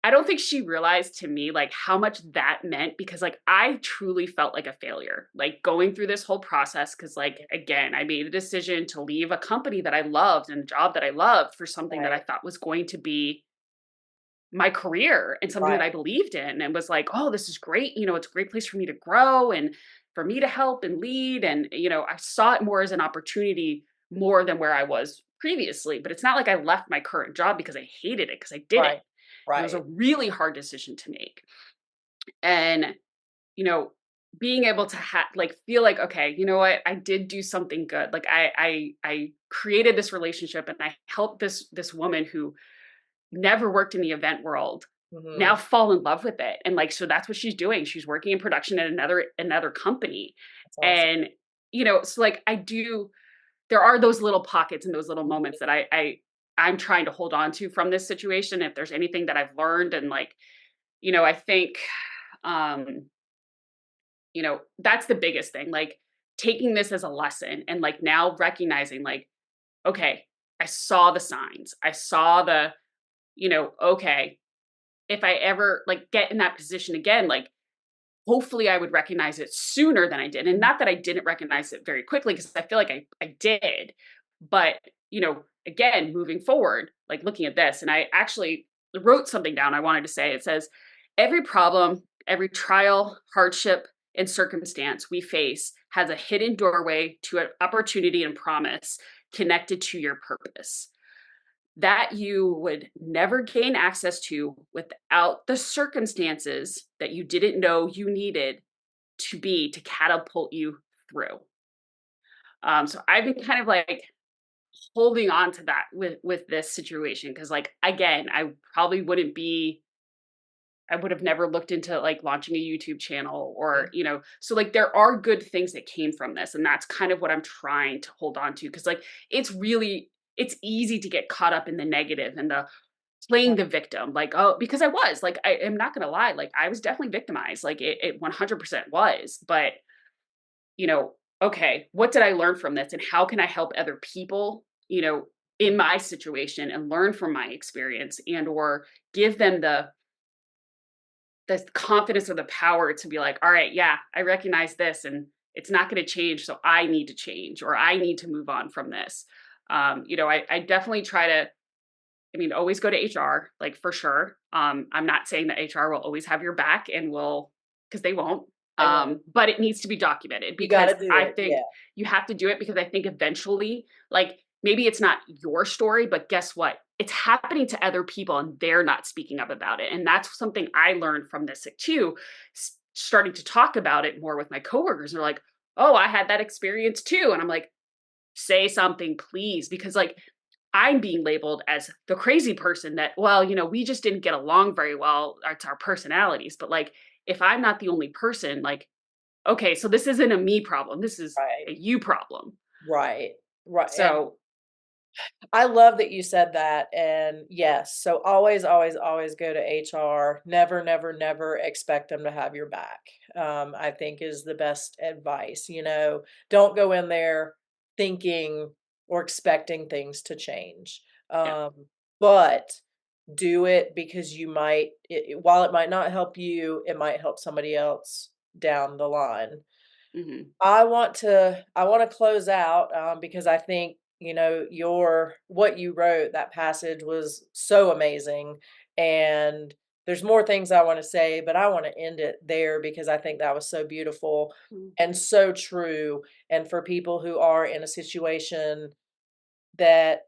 I don't think she realized to me like how much that meant because like I truly felt like a failure, like going through this whole process. Cause like, again, I made a decision to leave a company that I loved and a job that I loved for something that I Right. thought was going to be my career and something that Right. I believed in and was like, "Oh, this is great. It's a great place for me to grow and for me to help and lead." And, I saw it more as an opportunity more than where I was previously. But it's not like I left my current job because I hated it, because I did it. Right. And it was a Right. really hard decision to make. And, you know, being able to like feel like, okay, you know what, I did do something good. Like I created this relationship and I helped this woman who never worked in the event world, now Mhm. fall in love with it. And like, so that's what she's doing. She's working in production at another company. That's awesome. And, so like there are those little pockets and those little moments Mhm. that I'm trying to hold on to from this situation. If there's anything that I've learned and like, I think, um, that's the biggest thing. Like taking this as a lesson and like now recognizing like, okay, I saw the signs. I saw okay, if I ever like get in that position again, like hopefully I would recognize it sooner than I did. And Mhm. not that I didn't recognize it very quickly because I feel like I did. But, again, moving forward, like looking at this, and I actually wrote something down I wanted to say. It says, every problem, every trial, hardship, and circumstance we face has a hidden doorway to an opportunity and promise connected to your purpose that you would never gain access to without the circumstances that you didn't know you needed to catapult you through. So I've been kind of like holding on to that with this situation because, like, again, I probably wouldn't be I would have never looked into like launching a YouTube channel or, Mhm. so like there are good things that came from this. And that's kind of what I'm trying to hold on to. Cause like it's easy to get caught up in the negative and the playing the victim. Like, oh, because I was like, I am not gonna lie, like I was definitely victimized. Like it 100% was. But, you know, okay, what did I learn from this? And how can I help other people, in my situation and learn from my experience and or give them the confidence or the power to be like, all right, yeah, I recognize this and it's not going to change. So I need to change or I need to move on from this. I definitely try to, I mean, always go to HR, like for sure. I'm not saying that HR will always have your back and will, because they won't. They won't. But it needs to be documented You because gotta do I it, think yeah. you have to do it because I think eventually, like maybe it's not your story, but guess what? It's happening to other people and they're not speaking up about it. And that's something I learned from this too, starting to talk about it more with my coworkers. They're like, oh, I had that experience too. And I'm like, say something, please. Because like I'm being labeled as the crazy person that, well, we just didn't get along very well. It's our personalities. But like, if I'm not the only person, like, okay, so this isn't a me problem. This is Right, a you problem. right, right, and So, I love that you said that, and yes, so always, always, always go to HR. Never, never, never expect them to have your back, I think is the best advice, Don't go in there thinking or expecting things to change, yeah. but do it because you might while it might not help you, it might help somebody else down the line. Hmm. I wanna close out, because I think, your what you wrote, that passage was so amazing, and there's more things I wanna say, but I wanna end it there because I think that was so beautiful and so true, and for people who are in a situation that,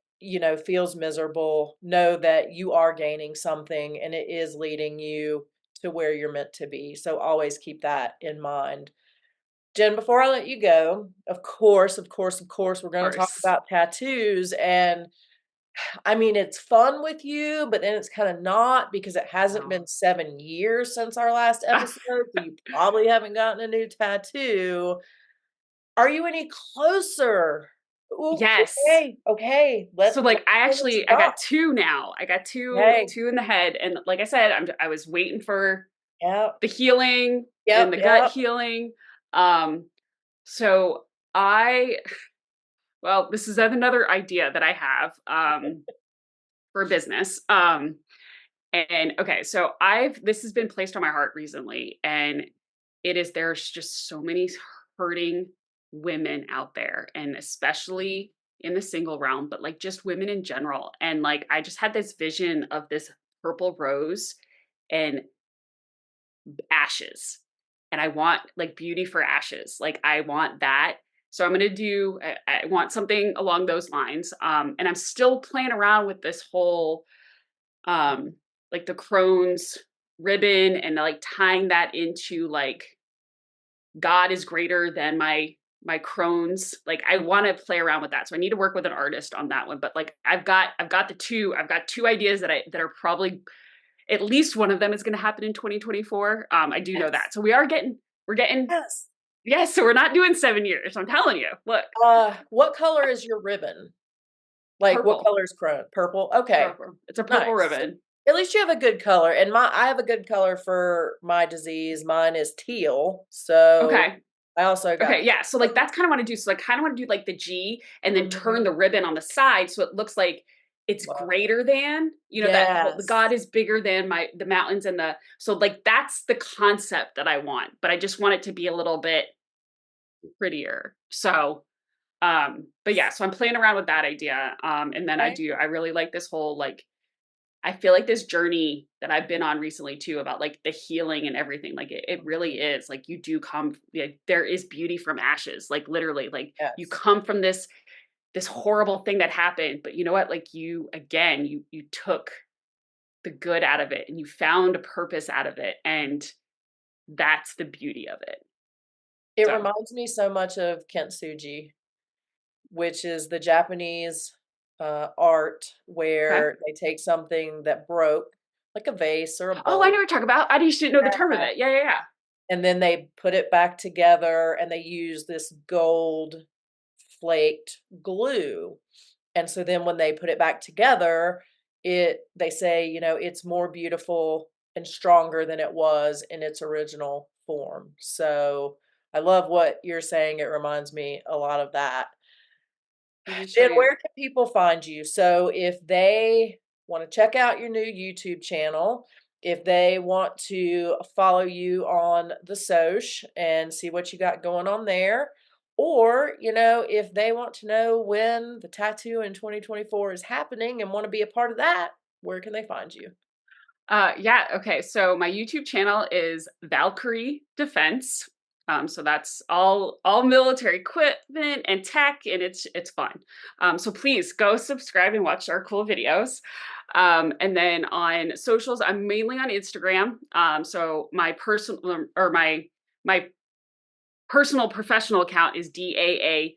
feels miserable, know that you are gaining something and it is leading you to where you're meant to be, so always keep that in mind. Jen, before I let you go, of course, of course, of course, we're Of gonna talk course. about tattoos, and, I mean, it's fun with you, but then it's kinda not because it hasn't Wow. been 7 years since our last episode, so you probably haven't gotten a new tattoo. Are you any closer? Ooh, Yes. okay, okay, So let's like finish I it got up. two now. I got two Okay. two in the head. And like I said, I was waiting for Yep, the healing and yep, the gut yep. healing. Um, so I well, this is another idea that I have for business. And okay, so I've this has been placed on my heart recently, and there's just so many hurting women out there, and especially in the single realm, but like just women in general. And like I just had this vision of this purple rose and ashes. And I want like beauty for ashes. Like I want that. So I'm gonna do I want something along those lines. And I'm still playing around with this whole um like the Crohn's ribbon and like tying that into like God is greater than my Crohn's. Like I want to play around with that. So I need to work with an artist on that one. But like I've got two ideas that are probably at least one of them is going to happen in 2024. I do know Yes, that. So we're getting yes. yes, so we're not doing 7 years. I'm telling you. Look, What color is your ribbon? Like, what purple. color is purple? Okay, Purple. It's a purple nice. ribbon. At least you have a good color, and I have a good color for my disease. Mine is teal, so Okay. I also got Okay, yeah. So like that's kind of want to do. So I kind of want to do like the G and then turn Mhm. the ribbon on the side so it looks like it's Love it. greater than, that whole the God Yes. is bigger than the mountains and the so like that's the concept that I want, but I just want it to be a little bit prettier. So but yeah, so I'm playing around with that idea. And then Okay. I really like this whole like I feel like this journey that I've been on recently too about like the healing and everything, like it really is like you do come, yeah, there is beauty from ashes, like literally, like you Yes. come from this horrible thing that happened, but you know what? Like you again, you took the good out of it and you found a purpose out of it, and that's the beauty of it. It So reminds me so much of kintsugi, which is the Japanese, art okay, where they take something that broke, like a vase or a Oh, I know bowl. what you're talking about. I just didn't know the term of it. Yeah, yeah, yeah. And then they put it back together and they use this gold flaked glue. And so then when they put it back together, they say, it's more beautiful and stronger than it was in its original form. So I love what you're saying. It reminds me a lot of that. Let me show Then you. where can people find you? So if they want to check out your new YouTube channel, if they want to follow you on the Soch and see what you got going on there, or, if they want to know when the tattoo in 2024 is happening and want to be a part of that, where can they find you? Yeah, okay. So my YouTube channel is Valkyrie Defense. So that's all military equipment and tech, and it's fun. So please go subscribe and watch our cool videos. And then on socials, I'm mainly on Instagram. So my personal or my personal professional account is DAABEERS.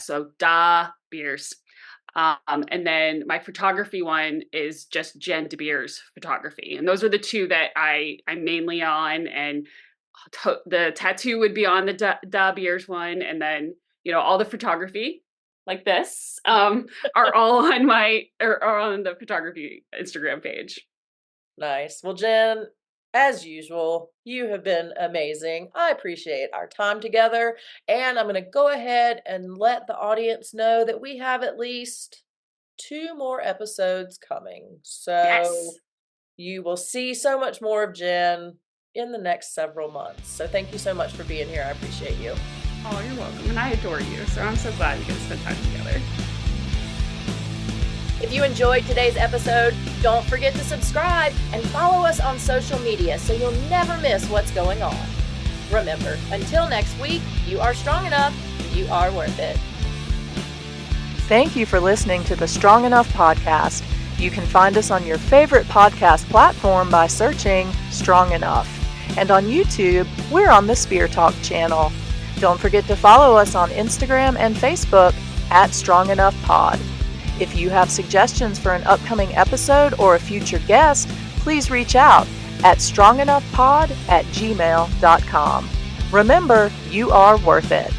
So Da Beers. And then my photography one is just Jenn DeBeers photography. And those are the two that I'm mainly on. And the tattoo would be on the Da Beers one. And then, all the photography like this are all on are on the photography Instagram page. Nice. Well, Jen, as usual, you have been amazing. I appreciate our time together. And I'm going to go ahead and let the audience know that we have at least 2 more episodes coming. So Yes. you will see so much more of Jen in the next several months. So thank you so much for being here. I appreciate you. Oh, you're welcome. And I adore you. So I'm so glad we get to spend time together. If you enjoyed today's episode, don't forget to subscribe and follow us on social media so you'll never miss what's going on. Remember, until next week, you are strong enough, you are worth it. Thank you for listening to the Strong Enough podcast. You can find us on your favorite podcast platform by searching Strong Enough. And on YouTube, we're on the Spear Talk channel. Don't forget to follow us on Instagram and Facebook at Strong Enough Pod. If you have suggestions for an upcoming episode or a future guest, please reach out at strongenoughpod@gmail.com. Remember, you are worth it.